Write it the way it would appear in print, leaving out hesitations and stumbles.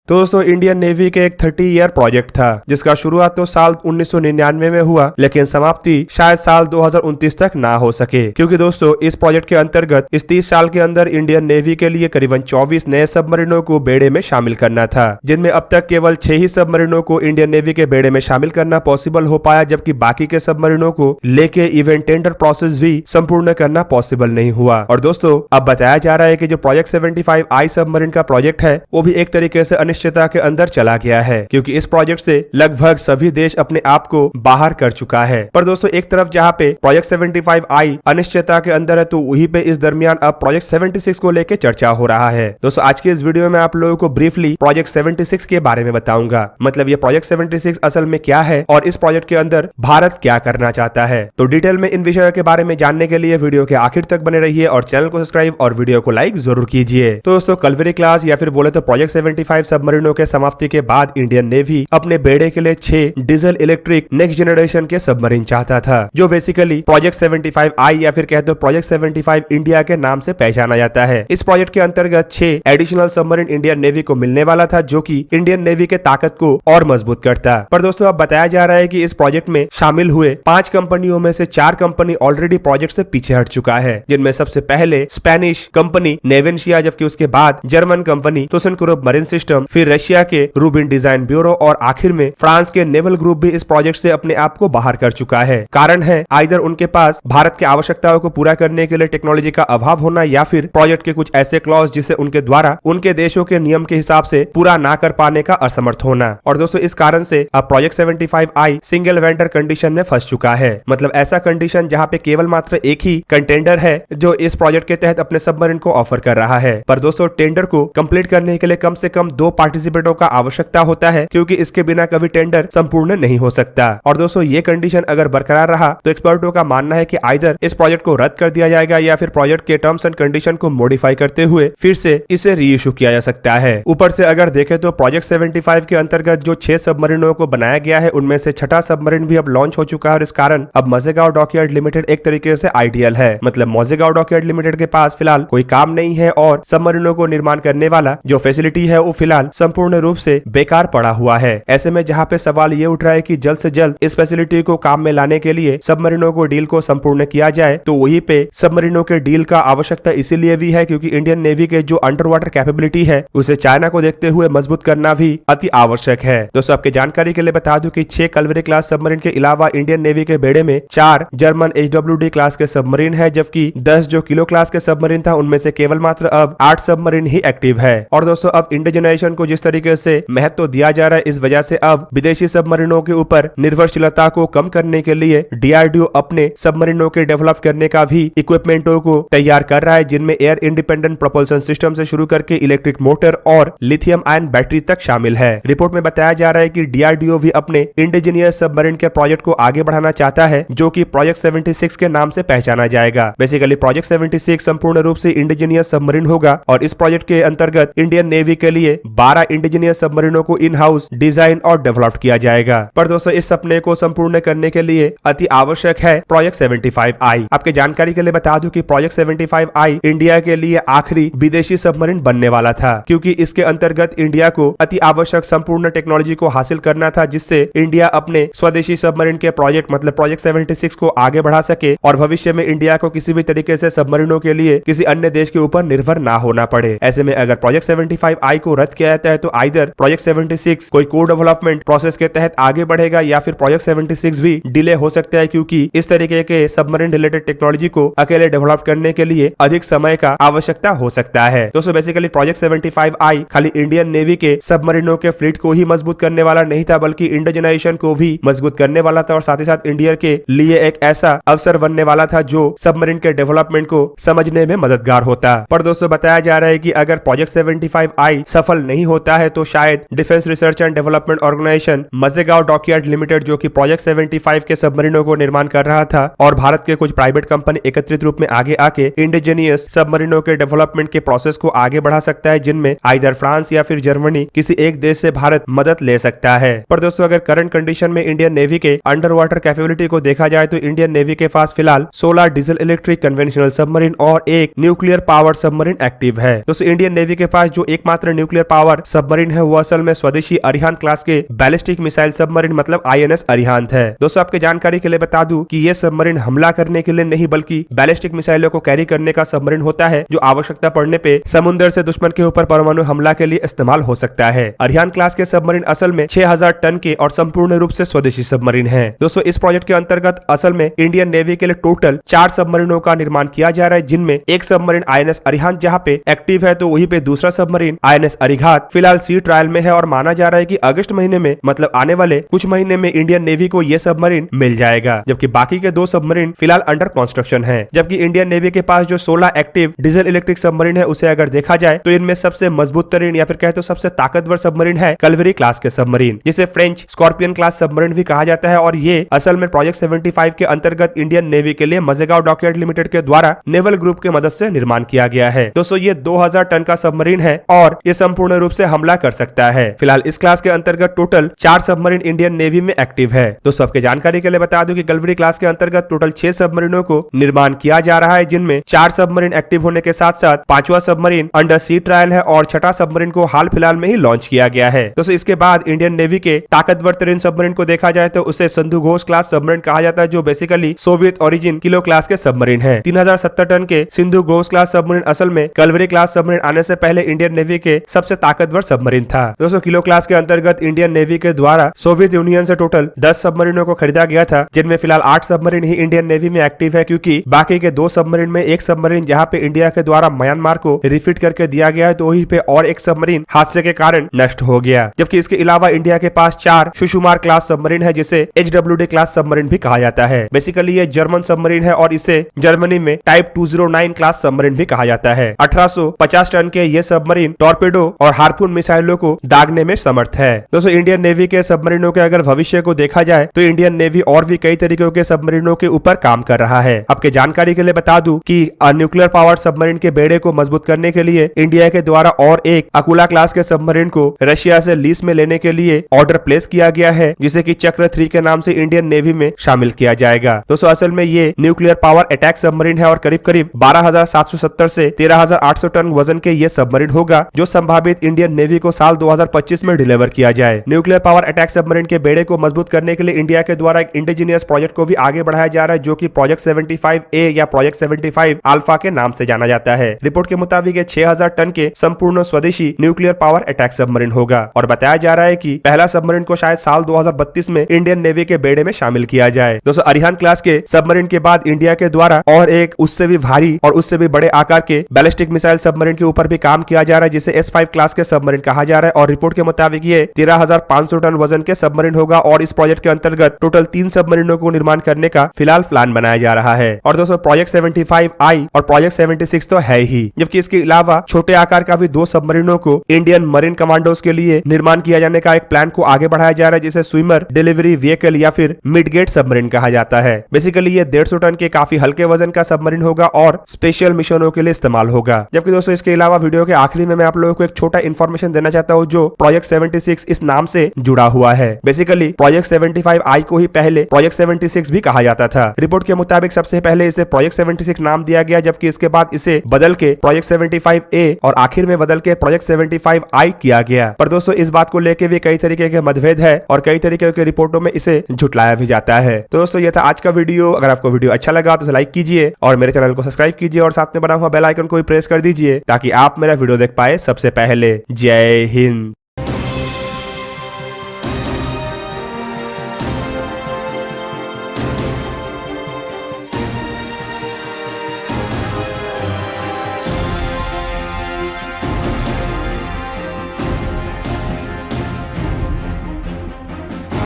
तो दोस्तों Indian navy के एक 30 ईयर प्रोजेक्ट था जिसका शुरुआत तो साल 1999 में हुआ, लेकिन समाप्ति शायद साल 2029 तक ना हो सके, क्योंकि दोस्तों इस प्रोजेक्ट के अंतर्गत इस 30 साल के अंदर इंडियन नेवी के लिए करीबन 24 नए सबमरीनों को बेड़े में शामिल करना था, जिनमें अब तक केवल 6 ही सबमरीनों को इंडियन नेवी के बेड़े में शामिल करना पॉसिबल हो पाया, जबकि बाकी के सबमरीनों को लेके इवेंट टेंडर प्रोसेस भी संपूर्ण करना पॉसिबल नहीं हुआ। और दोस्तों अब बताया जा रहा है कि जो प्रोजेक्ट 75I सबमरीन का प्रोजेक्ट है वो भी एक तरीके से अनिश्चितता के अंदर चला गया है, क्योंकि इस प्रोजेक्ट से लगभग सभी देश अपने आप को बाहर कर चुका है। पर दोस्तों एक तरफ जहां पे प्रोजेक्ट 75I अनिश्चितता के अंदर है, तो वहीं पे इस दरमियान अब प्रोजेक्ट 76 को लेकर चर्चा हो रहा है। दोस्तों आज के इस वीडियो में आप लोगों को ब्रीफली प्रोजेक्ट 76 के बारे में बताऊंगा, मतलब ये प्रोजेक्ट 76 असल में क्या है और इस प्रोजेक्ट के अंदर भारत क्या करना चाहता है। तो डिटेल में इन विषयों के बारे में जानने के लिए वीडियो के आखिर तक बने रहिए और चैनल को सब्सक्राइब और वीडियो को लाइक जरूर कीजिए। तो दोस्तों कल्वरी क्लास या फिर बोले तो प्रोजेक्ट 75 सबमरीनों के समाप्ति के बाद इंडियन नेवी अपने बेड़े के लिए 6 डीजल इलेक्ट्रिक नेक्स्ट जनरेशन के सबमरीन चाहता था, जो बेसिकली प्रोजेक्ट 75I या फिर कहते हो प्रोजेक्ट 75 इंडिया के नाम से पहचाना जाता है। इस प्रोजेक्ट के अंतर्गत 6 एडिशनल सबमरीन इंडियन नेवी को मिलने वाला था, जो कि इंडियन नेवी के ताकत को और मजबूत करता। पर दोस्तों अब बताया जा रहा है कि इस प्रोजेक्ट में शामिल हुए 5 कंपनियों में से 4 कंपनी ऑलरेडी प्रोजेक्ट से पीछे हट चुका है, जिनमें सबसे पहले स्पेनिश कंपनी नेवेंशिया, जबकि उसके बाद जर्मन कंपनी थुसनकुरुप मरीन सिस्टम, फिर रशिया के रूबिन डिजाइन ब्यूरो और आखिर में फ्रांस के नेवल ग्रुप भी इस प्रोजेक्ट से अपने आप को बाहर कर चुका है। कारण है आइदर उनके पास भारत की आवश्यकताओं को पूरा करने के लिए टेक्नोलॉजी का अभाव होना, या फिर प्रोजेक्ट के कुछ ऐसे क्लॉज जिसे उनके द्वारा उनके देशों के नियम के हिसाब से पूरा ना कर पाने का असमर्थ होना। और दोस्तों इस कारण से अब project 75I single vendor condition में फंस चुका है, मतलब ऐसा कंडीशन जहां पे केवल मात्र एक ही कंटेंडर है जो इस प्रोजेक्ट के तहत अपने सबमरीन को ऑफर कर रहा है। पर दोस्तों टेंडर को कंप्लीट करने के लिए कम से कम 2 पार्टिसिपेंटों का आवश्यकता होता है, क्योंकि इसके बिना कभी टेंडर संपूर्ण नहीं हो सकता। और दोस्तों ये कंडीशन अगर बरकरार रहा तो एक्सपर्टों का मानना है कि आइदर इस प्रोजेक्ट को रद्द कर दिया जाएगा या फिर प्रोजेक्ट के टर्म्स एंड कंडीशन को मॉडिफाई करते हुए फिर से इसे रीइश्यू किया जा सकता है। ऊपर से अगर देखें तो प्रोजेक्ट 75 के अंतर्गत जो 6 सबमरीनों को बनाया गया है उनमें से 6ठा सबमरीन भी अब लॉन्च हो चुका है, और इस कारण अब मजेगांव डॉकयार्ड लिमिटेड एक तरीके से आइडियल है। मतलब मजेगांव डॉकयार्ड लिमिटेड के पास फिलहाल कोई काम नहीं है और सबमरीनों को निर्माण करने वाला जो फैसिलिटी है वो फिलहाल संपूर्ण रूप से बेकार पड़ा हुआ है। ऐसे में जहां पे सवाल ये उठ रहा है कि जल्द से जल्द इस फैसिलिटी को काम में लाने के लिए सबमरीनों को डील को संपूर्ण किया जाए, तो वहीं पे सबमरीनों के डील का आवश्यकता इसीलिए भी है क्योंकि इंडियन नेवी के जो अंडर वाटर कैपेबिलिटी है उसे चाइना को देखते हुए मजबूत करना भी अति आवश्यक है। दोस्तों आपके जानकारी के लिए बता दूं कि 6 कल्वरी क्लास सबमरीन के अलावा इंडियन नेवी के बेड़े में 4 जर्मन HWD क्लास के सबमरीन है, जबकि 10 जो किलो क्लास के सबमरीन था उनमें से केवल मात्र अब 8 सबमरीन ही एक्टिव है। और दोस्तों अब इंडिजिनाइजेशन को जिस तरीके से महत्व दिया जा रहा है, इस वजह से अब विदेशी सबमरीनों के ऊपर निर्भरशीलता को कम करने के लिए DRDO अपने सबमरीनों के डेवलप करने का भी इक्विपमेंटों को तैयार कर रहा है, जिनमें एयर इंडिपेंडेंट प्रोपल्सन सिस्टम से शुरू करके इलेक्ट्रिक मोटर और लिथियम आयन बैटरी तक शामिल है। रिपोर्ट में बताया जा रहा है कि DRDO भी अपने इंडिजीनियस सबमरीन के प्रोजेक्ट को आगे बढ़ाना चाहता है, जो कि प्रोजेक्ट 76 के नाम से पहचाना जाएगा। बेसिकली प्रोजेक्ट 76 संपूर्ण रूप से इंडिजीनियस सबमरीन होगा और इस प्रोजेक्ट के अंतर्गत इंडियन नेवी के लिए 12 इंडिजीनियस सबमरीनों को इन हाउस डिजाइन और डेवलप किया जाएगा। पर दोस्तों इस सपने को संपूर्ण करने के लिए अति आवश्यक है प्रोजेक्ट 75I। आपके जानकारी के लिए बता दूं कि प्रोजेक्ट 75I इंडिया के लिए आखिरी विदेशी सबमरीन बनने वाला था, क्योंकि इसके अंतर्गत इंडिया को अति आवश्यक संपूर्ण टेक्नोलॉजी को हासिल करना था, जिससे इंडिया अपने स्वदेशी सबमरीन के प्रोजेक्ट मतलब प्रोजेक्ट 76 को आगे बढ़ा सके और भविष्य में इंडिया को किसी भी तरीके से सबमरीनों के लिए किसी अन्य देश के ऊपर निर्भर ना होना पड़े। ऐसे में अगर प्रोजेक्ट 75I को रद्द किया जाता है तो आइदर प्रोजेक्ट 76 कोई को डेवलपमेंट प्रोसेस के तहत आगे बढ़ेगा या फिर प्रोजेक्ट 76 भी डिले हो सकता है, क्योंकि इस तरीके के सबमरीन रिलेटेड टेक्नोलॉजी को अकेले डेवलप करने के लिए अधिक समय का आवश्यकता हो सकता है। दोस्तों बेसिकली प्रोजेक्ट 75I खाली इंडियन नेवी के सबमरीनों के फ्लीट को ही मजबूत करने वाला नहीं था, बल्कि इंडिजिनाइजेशन को भी मजबूत करने वाला था और साथ ही साथ इंडिया के लिए एक ऐसा अवसर बनने वाला था जो सबमरीन के डेवलपमेंट को समझने में मददगार होता। पर दोस्तों बताया जा रहा है कि अगर प्रोजेक्ट 75I सफल नहीं होता है तो शायद defence research and development organisation Mazagon dockyard limited, जो कि प्रोजेक्ट 75 के सबमरीनों को निर्माण कर रहा था, और भारत के कुछ प्राइवेट कंपनी एकत्रित रूप में आगे आके इंडिजीनियस सबमरीनों के डेवलपमेंट के प्रोसेस को आगे बढ़ा सकता है, जिनमें आइदर फ्रांस या फिर जर्मनी किसी एक देश से भारत मदद ले सकता है। पर दोस्तों अगर करंट कंडीशन में इंडियन नेवी के अंडर वाटर कैपेबिलिटी को देखा जाए तो इंडियन नेवी के पास फिलहाल 16 डीजल इलेक्ट्रिक कन्वेंशनल सबमरीन और एक न्यूक्लियर पावर सबमरीन एक्टिव है। दोस्तों इंडियन नेवी के पास जो एकमात्र न्यूक्लियर पावर पावर सबमरीन है वो असल में स्वदेशी अरिहंत क्लास के बैलिस्टिक मिसाइल सबमरीन मतलब INS अरिहंत है। दोस्तों आपके जानकारी के लिए बता दूं कि ये सबमरीन हमला करने के लिए नहीं बल्कि बैलिस्टिक मिसाइलों को कैरी करने का सबमरीन होता है जो आवश्यकता पड़ने पे समुद्र से दुश्मन के ऊपर परमाणु हमला के लिए इस्तेमाल हो सकता है। अरिहंत क्लास के सबमरीन असल में 6000 टन के और संपूर्ण रूप से स्वदेशी सबमरीन है। दोस्तों इस प्रोजेक्ट के अंतर्गत असल में इंडियन नेवी के लिए टोटल 4 सबमरीनों का निर्माण किया जा रहा है, जिनमें एक सबमरीन INS अरिहंत जहां पे एक्टिव है तो वहीं पे दूसरा सबमरीन INS अरिघात फिलहाल सी ट्रायल में है और माना जा रहा है कि अगस्त महीने में मतलब आने वाले कुछ महीने में इंडियन नेवी को यह सबमरीन मिल जाएगा, जबकि बाकी के 2 सबमरीन फिलहाल अंडर कंस्ट्रक्शन है। जबकि इंडियन नेवी के पास जो 16 एक्टिव डीजल इलेक्ट्रिक सबमरीन है उसे अगर देखा जाए तो इनमें सबसे मजबूत तरीन या फिर कहे तो सबसे ताकतवर सबमरीन है कलवरी क्लास के सबमरीन, जिसे फ्रेंच स्कॉर्पियन क्लास सबमरीन भी कहा जाता है। और ये असल में प्रोजेक्ट 75 के अंतर्गत इंडियन नेवी के लिए मजेगांव डॉकयार्ड लिमिटेड के द्वारा नेवल ग्रुप के मदद से निर्माण किया गया है। दोस्तों ये 2000 टन का सबमरीन है और ये संपूर्ण रूप से हमला कर सकता है। फिलहाल इस क्लास के अंतर्गत टोटल 4 सबमरीन इंडियन नेवी में एक्टिव है। दोस्तों आपके जानकारी के लिए बता दूं कि कलवरी क्लास के अंतर्गत टोटल 6 सबमरीनों को निर्माण किया जा रहा है, जिनमें 4 सबमरीन एक्टिव होने के साथ साथ 5वां सबमरीन अंडर सी ट्रायल है और 6ठा सबमरीन को हाल फिलहाल में ही लॉन्च किया गया है। दोस्तों इसके बाद इंडियन नेवी के ताकतवर तरीन सबमरीन को देखा जाए तो उसे सिंधु घोष क्लास सबमरीन कहा जाता है, जो basically Soviet origin kilo class के सबमरीन है। 3070 टन के सिंधु घोष क्लास सबमरीन असल में कलवरी क्लास सबमरीन आने से पहले इंडियन नेवी के सबसे ताकतवर सबमरीन था। दोस्तों किलो क्लास के अंतर्गत इंडियन नेवी के द्वारा सोवियत यूनियन से टोटल 10 सबमरीनों को खरीदा गया था, जिनमें फिलहाल 8 सबमरीन ही इंडियन नेवी में एक्टिव है, क्योंकि बाकी के 2 सबमरीन में एक सबमरीन जहां पे इंडिया के द्वारा म्यांमार को रिफिट करके दिया गया है तो वहीं पे और एक सबमरीन हादसे के कारण नष्ट हो गया। जबकि इसके अलावा इंडिया के पास 4 सुषुमार क्लास सबमरीन है, जिसे HWD क्लास सबमरीन भी कहा जाता है। बेसिकली ये जर्मन सबमरीन है और इसे जर्मनी में टाइप 209 क्लास सबमरीन भी कहा जाता है। 1850 टन के ये सबमरीन टॉर्पेडो और हार्पून मिसाइलों को दागने में समर्थ है। दोस्तों इंडियन नेवी के सबमरीनों के अगर भविष्य को देखा जाए तो इंडियन नेवी और भी कई तरीकों के सबमरीनों के ऊपर काम कर रहा है। आपके जानकारी के लिए बता दूं कि न्यूक्लियर पावर सबमरीन के बेड़े को मजबूत करने के लिए इंडिया के द्वारा और एक अकुला क्लास के सबमरीन को रशिया से लीज में लेने के लिए ऑर्डर प्लेस किया गया है, जिसे कि चक्र 3 के नाम से इंडियन नेवी में शामिल किया जाएगा। दोस्तों असल में ये न्यूक्लियर पावर अटैक सबमरीन है और करीब करीब 12,770 से 13,800 टन वजन के ये सबमरीन होगा, जो संभावित इंडियन नेवी को साल 2025 में डिलीवर किया जाए। न्यूक्लियर पावर अटैक सबमरीन के बेड़े को मजबूत करने के लिए इंडिया के द्वारा एक इंडिजिनियस प्रोजेक्ट को भी आगे बढ़ाया जा रहा है, जो कि प्रोजेक्ट 75A या प्रोजेक्ट 75 अल्फा के नाम से जाना जाता है। रिपोर्ट के मुताबिक 6000 टन के संपूर्ण स्वदेशी न्यूक्लियर पावर अटैक सबमरीन होगा और बताया जा रहा है कि पहला सबमरीन को शायद साल 2032 में इंडियन नेवी के बेड़े में शामिल किया जाए। दोस्तों अरिहंत क्लास के सबमरीन के बाद इंडिया के द्वारा और एक उससे भी भारी और उससे भी बड़े आकार के बैलिस्टिक मिसाइल सबमरीन के ऊपर भी काम किया जा रहा है, जिसे S5 क्लास के सबमरीन कहा जा रहा है और रिपोर्ट के मुताबिक ये 13,500 टन वजन के सबमरीन होगा और इस प्रोजेक्ट के अंतर्गत टोटल 3 सबमरीनों को निर्माण करने का फिलहाल प्लान बनाया जा रहा है। और दोस्तों प्रोजेक्ट 75I और प्रोजेक्ट 76 तो है ही, जबकि इसके अलावा छोटे आकार का भी 2 सबमरीनों को इंडियन मरीन कमांडोज के लिए निर्माण किया जाने का एक प्लान को आगे बढ़ाया जा रहा है, जिसे स्विमर डिलीवरी व्हीकल या फिर मिडगेट सबमरीन कहा जाता है। बेसिकली ये 150 टन के काफी हल्के वजन का सबमरीन होगा और स्पेशल मिशनों के लिए इस्तेमाल होगा। जबकि दोस्तों इसके अलावा वीडियो के आखिरी में मैं आप लोगों को एक छोटा इन्फॉर्मेशन देना चाहता हूँ जो प्रोजेक्ट 76 इस नाम से जुड़ा हुआ है। बेसिकली प्रोजेक्ट 75I को ही पहले प्रोजेक्ट 76 भी कहा जाता था। रिपोर्ट के मुताबिक सबसे पहले इसे प्रोजेक्ट 76 नाम दिया गया, जबकि इसके बाद इसे बदल के प्रोजेक्ट 75A और आखिर में बदल के प्रोजेक्ट 75I किया गया। पर दोस्तों इस बात को लेके भी कई तरीके के मतभेद है और कई तरीके के रिपोर्टों में इसे झुटलाया भी जाता है। तो दोस्तों ये था आज का वीडियो। अगर आपको वीडियो अच्छा लगा तो लाइक कीजिए और मेरे चैनल को सब्सक्राइब कीजिए और साथ में बना हुआ बेल आइकन को भी प्रेस कर दीजिए ताकि आप मेरा वीडियो देख पाए सबसे पहले। जय हिंद।